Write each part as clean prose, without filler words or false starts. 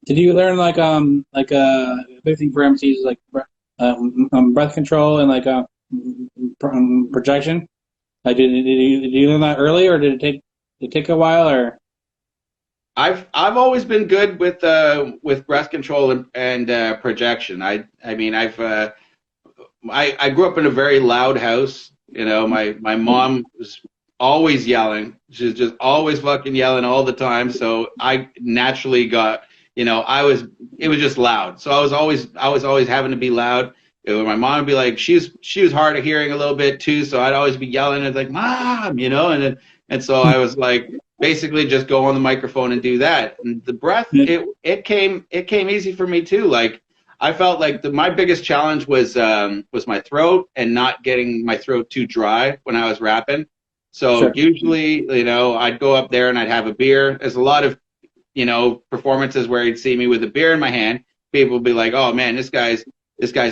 Did you learn like a big thing for MCs is like breath control and like projection? Like did you learn that early, or did it take a while, or I've always been good with breath control and projection. I mean I grew up in a very loud house. You know, my mom was always yelling. She's just always fucking yelling all the time. So I naturally got, you know, it was just loud. So I was always having to be loud. My mom would be like, she was hard of hearing a little bit too. So I'd always be yelling. It's like, Mom, you know, and so I was like, basically just go on the microphone and do that. And the breath, it came easy for me too. Like I felt like my biggest challenge was my throat and not getting my throat too dry when I was rapping. So sure? usually, you know, I'd go up there and I'd have a beer. There's a lot of, you know, performances where you'd see me with a beer in my hand. People would be like, "Oh man, this guy's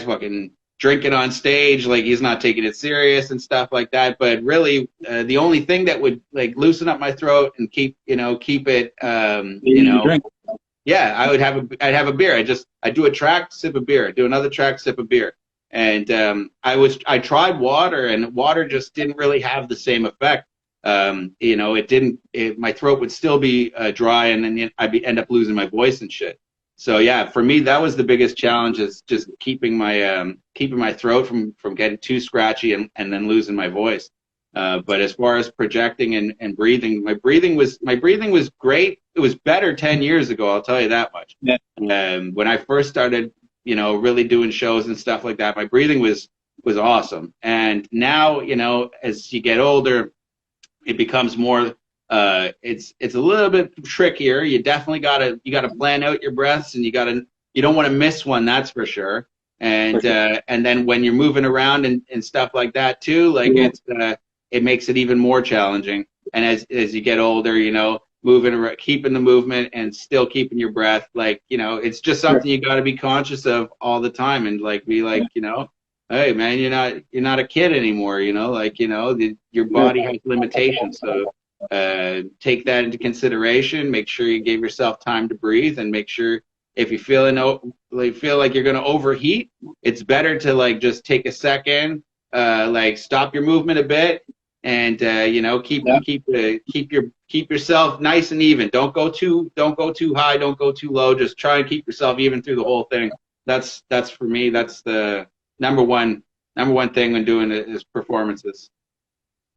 fucking drinking on stage, like he's not taking it serious and stuff like that." But really, the only thing that would like loosen up my throat and keep, you know, keep it, you You know, drink. yeah, I'd have a beer. I do a track, sip a beer, do another track, sip a beer. And I tried water, and water just didn't really have the same effect. You know, my throat would still be dry, and then end up losing my voice and shit. So yeah, for me that was the biggest challenge, is just keeping my throat from getting too scratchy and then losing my voice. But as far as projecting and breathing, my breathing was great. It was better 10 years ago, I'll tell you that much. Yeah, When I first started, you know, really doing shows and stuff like that, my breathing was awesome. And now, you know, as you get older, it becomes more it's a little bit trickier. You gotta plan out your breaths, and you don't want to miss one, that's for sure. for sure. And then when you're moving around and stuff like that too, like it makes it even more challenging. And as you get older, you know, moving around, keeping the movement and still keeping your breath, like, you know, it's just Sure. something you got to be conscious of all the time, and like be like, Yeah, you know, hey man, you're not a kid anymore, you know, like, you know, your sure. body has limitations. So take that into consideration. Make sure you give yourself time to breathe, and make sure if you feel like you're gonna overheat, it's better to like just take a second, like stop your movement a bit, and you know, Yeah. keep yourself nice and even. Don't go too high, don't go too low. Just try and keep yourself even through the whole thing. That's for me. That's the number one thing when doing it is performances.